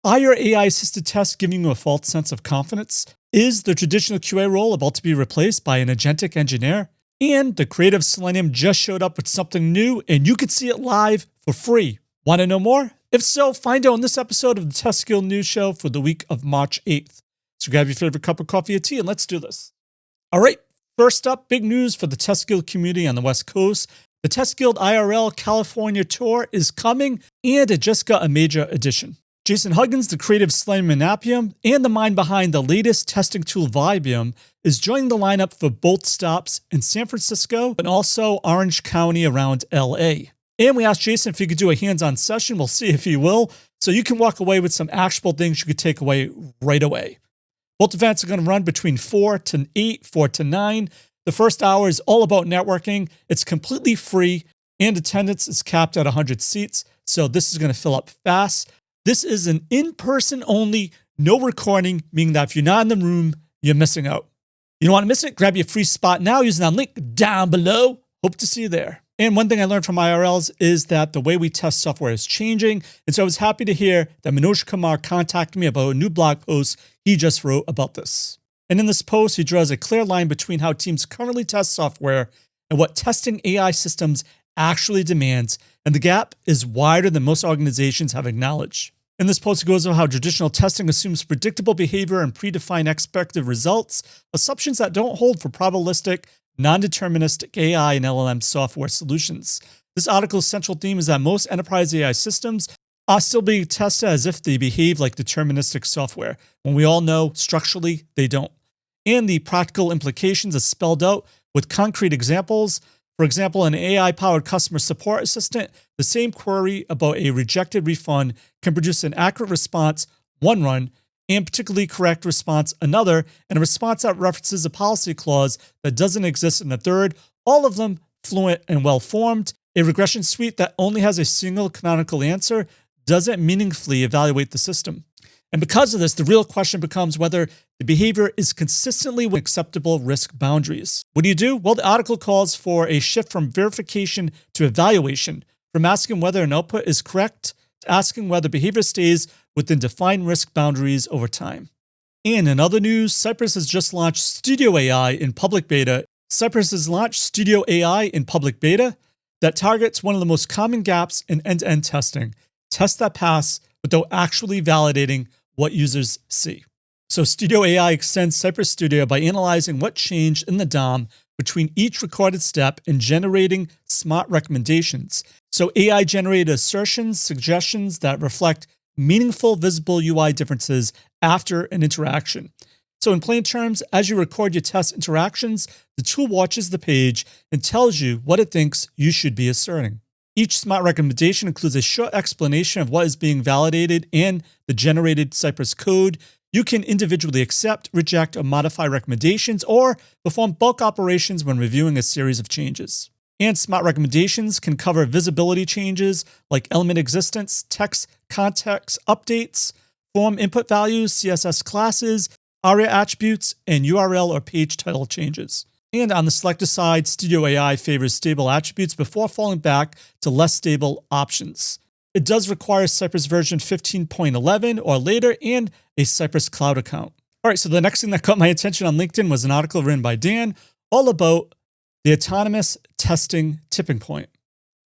Are your AI-assisted tests giving you a false sense of confidence? Is the traditional QA role about to be replaced by an agentic engineer? And the creative Selenium just showed up with something new, and you can see it live for free. Want to know more? If so, find out on this episode of the Test Skill News Show for the week of March 8th. So grab your favorite cup of coffee or tea and let's do this. All right, first up, big news for the Test Guild community on the West Coast. The Test Guild IRL California tour is coming, and it just got a major addition. Jason Huggins, the creative Selenium and Appium, and the mind behind the latest testing tool Vibium, is joining the lineup for both stops in San Francisco and also Orange County around LA. And we asked Jason if he could do a hands-on session. We'll see if he will. So you can walk away with some actionable things you could take away right away. Both events are going to run between 4 to 8, 4 to 9. The first hour is all about networking. It's completely free, and attendance is capped at 100 seats. So this is going to fill up fast. This is an in-person only, no recording, meaning that if you're not in the room, you're missing out. You don't want to miss it? Grab your free spot now using that link down below. Hope to see you there. And one thing I learned from IRLs is that the way we test software is changing. And so I was happy to hear that Manoj Kumar contacted me about a new blog post he just wrote about this. And in this post, he draws a clear line between how teams currently test software and what testing AI systems actually demands. And the gap is wider than most organizations have acknowledged. In this post, it goes over how traditional testing assumes predictable behavior and predefined expected results, assumptions that don't hold for probabilistic, non-deterministic AI and LLM software solutions. This article's central theme is that most enterprise AI systems are still being tested as if they behave like deterministic software, when we all know structurally they don't. And the practical implications are spelled out with concrete examples. For example, an AI-powered customer support assistant, the same query about a rejected refund can produce an accurate response one run, and particularly correct response another, and a response that references a policy clause that doesn't exist in a third, all of them fluent and well-formed. A regression suite that only has a single canonical answer doesn't meaningfully evaluate the system. And because of this, the real question becomes whether the behavior is consistently with acceptable risk boundaries. What do? Well, the article calls for a shift from verification to evaluation, from asking whether an output is correct to asking whether behavior stays within defined risk boundaries over time. And in other news, Cypress has just launched Studio AI in public beta. Cypress has launched Studio AI in public beta that targets one of the most common gaps in end-to-end testing, tests that pass without actually validating what users see. So Studio AI extends Cypress Studio by analyzing what changed in the DOM between each recorded step and generating smart recommendations. So AI-generated assertions, suggestions that reflect meaningful visible UI differences after an interaction. So in plain terms, as you record your test interactions, the tool watches the page and tells you what it thinks you should be asserting. Each smart recommendation includes a short explanation of what is being validated and the generated Cypress code. You can individually accept, reject, or modify recommendations or perform bulk operations when reviewing a series of changes. And smart recommendations can cover visibility changes like element existence, text context updates, form input values, CSS classes, ARIA attributes, and URL or page title changes. And on the selector side, Studio AI favors stable attributes before falling back to less stable options. It does require Cypress version 15.11 or later and a Cypress Cloud account. All right, so the next thing that caught my attention on LinkedIn was an article written by Dan all about the autonomous testing tipping point.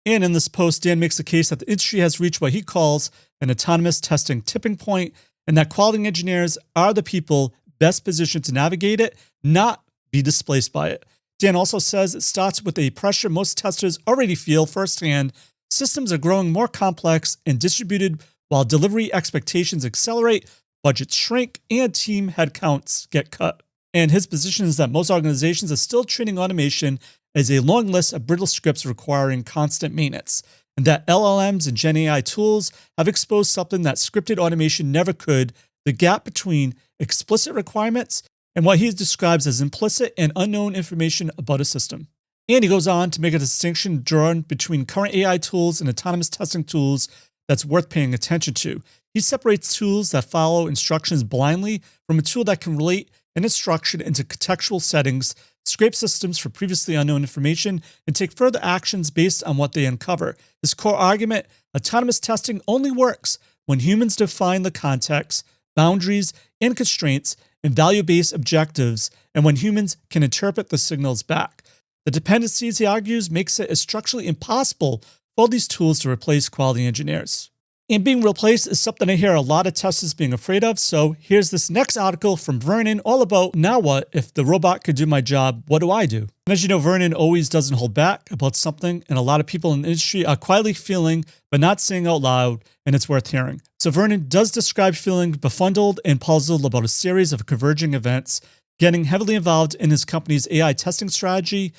And in this post, Dan makes the case that the industry has reached what he calls an autonomous testing tipping point, and that quality engineers are the people best positioned to navigate it, not be displaced by it. Dan also says it starts with a pressure most testers already feel firsthand. Systems are growing more complex and distributed while delivery expectations accelerate, budgets shrink, and team headcounts get cut. And his position is that most organizations are still treating automation as a long list of brittle scripts requiring constant maintenance, and that LLMs and Gen AI tools have exposed something that scripted automation never could: the gap between explicit requirements and what he describes as implicit and unknown information about a system. And he goes on to make a distinction drawn between current AI tools and autonomous testing tools that's worth paying attention to. He separates tools that follow instructions blindly from a tool that can relate an instruction into contextual settings, scrape systems for previously unknown information, and take further actions based on what they uncover. His core argument: autonomous testing only works when humans define the context, boundaries, and constraints and value-based objectives, and when humans can interpret the signals back. The dependencies, he argues, makes it structurally impossible for these tools to replace quality engineers. And being replaced is something I hear a lot of testers being afraid of, so here's this next article from Vernon all about, now what, if the robot could do my job, what do I do? And as you know, Vernon always doesn't hold back about something, and a lot of people in the industry are quietly feeling, but not saying out loud, and it's worth hearing. So Vernon does describe feeling befuddled and puzzled about a series of converging events, getting heavily involved in his company's AI testing strategy,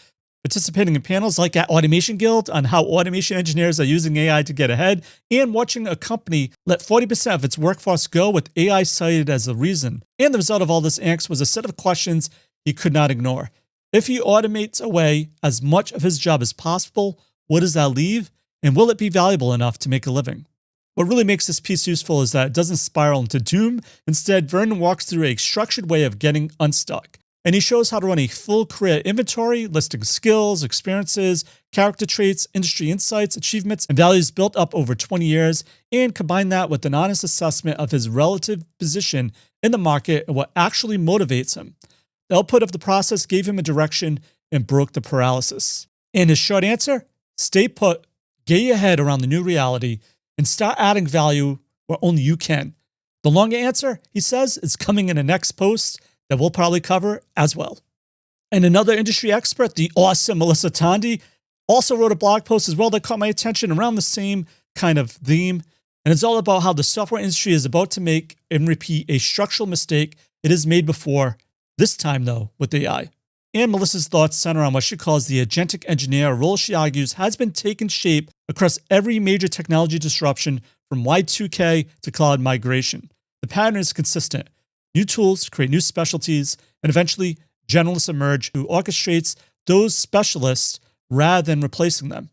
participating in panels like at Automation Guild on how automation engineers are using AI to get ahead, and watching a company let 40% of its workforce go with AI cited as the reason. And the result of all this angst was a set of questions he could not ignore. If he automates away as much of his job as possible, what does that leave? And will it be valuable enough to make a living? What really makes this piece useful is that it doesn't spiral into doom. Instead, Vernon walks through a structured way of getting unstuck. And he shows how to run a full career inventory, listing skills, experiences, character traits, industry insights, achievements, and values built up over 20 years, and combine that with an honest assessment of his relative position in the market and what actually motivates him. The output of the process gave him a direction and broke the paralysis. And his short answer? Stay put, get your head around the new reality, and start adding value where only you can. The longer answer, he says, is coming in the next post that we'll probably cover as well. And another industry expert, the awesome Melissa Tondi, also wrote a blog post as well that caught my attention around the same kind of theme. And it's all about how the software industry is about to make and repeat a structural mistake it has made before, this time though, with AI. And Melissa's thoughts center on what she calls the Agentic Engineer, a role she argues has been taking shape across every major technology disruption from Y2K to cloud migration. The pattern is consistent. New tools create new specialties, and eventually generalists emerge who orchestrates those specialists rather than replacing them.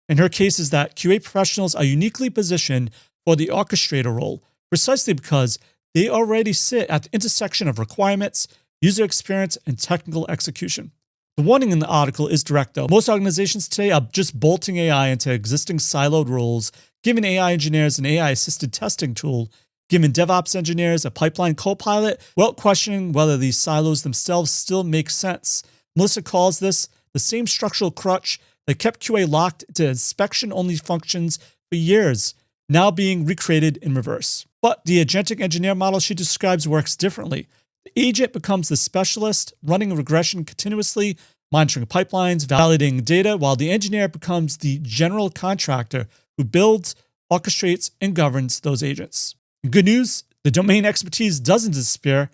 In her case is that QA professionals are uniquely positioned for the orchestrator role, precisely because they already sit at the intersection of requirements, user experience, and technical execution. The warning in the article is direct though. Most organizations today are just bolting AI into existing siloed roles, giving AI engineers an AI-assisted testing tool, giving DevOps engineers a pipeline co-pilot without questioning whether these silos themselves still make sense. Melissa calls this the same structural crutch that kept QA locked to inspection-only functions for years, now being recreated in reverse. But the agentic engineer model she describes works differently. The agent becomes the specialist, running a regression continuously, monitoring pipelines, validating data, while the engineer becomes the general contractor who builds, orchestrates, and governs those agents. Good news, the domain expertise doesn't disappear.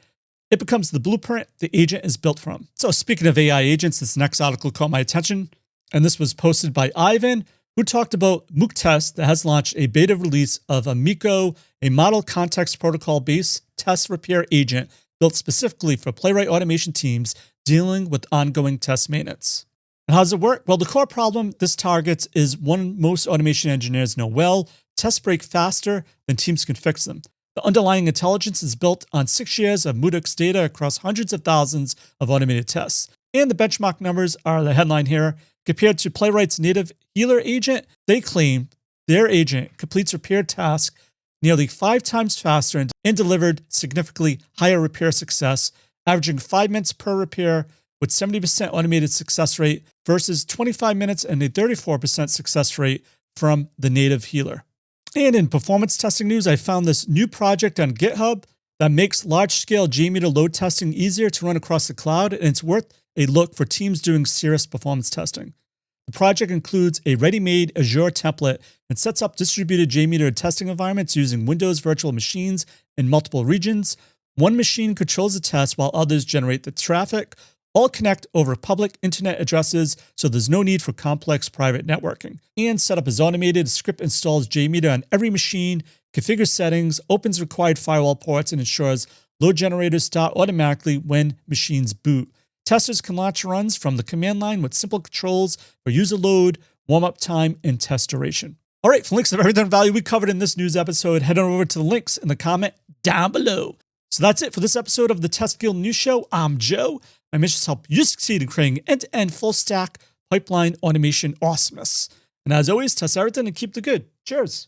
It becomes the blueprint the agent is built from. So speaking of AI agents, this next article caught my attention, and this was posted by Ivan, who talked about Mook Test that has launched a beta release of Amico, a model context protocol-based test repair agent built specifically for Playwright automation teams dealing with ongoing test maintenance. And how does it work? Well, the core problem this targets is one most automation engineers know well: tests break faster than teams can fix them. The underlying intelligence is built on 6 years of Moodx data across hundreds of thousands of automated tests. And the benchmark numbers are the headline here. Compared to Playwright's native healer agent, they claim their agent completes repair tasks nearly 5 times faster and delivered significantly higher repair success, averaging 5 minutes per repair with 70% automated success rate versus 25 minutes and a 34% success rate from the native healer. And in performance testing news, I found this new project on GitHub that makes large-scale Jmeter load testing easier to run across the cloud, and it's worth a look for teams doing serious performance testing. The project includes a ready-made Azure template and sets up distributed Jmeter testing environments using Windows virtual machines in multiple regions. One machine controls the test while others generate the traffic. All connect over public internet addresses, so there's no need for complex private networking. And setup is automated. A script installs Jmeter on every machine, configures settings, opens required firewall ports, and ensures load generators start automatically when machines boot. Testers can launch runs from the command line with simple controls for user load, warm-up time, and test duration. All right, for links of everything of value we covered in this news episode, head on over to the links in the comment down below. So that's it for this episode of the Test Guild News Show. I'm Joe. My mission is to help you succeed in creating end-to-end full-stack pipeline automation awesomeness. And as always, test everything and keep the good. Cheers.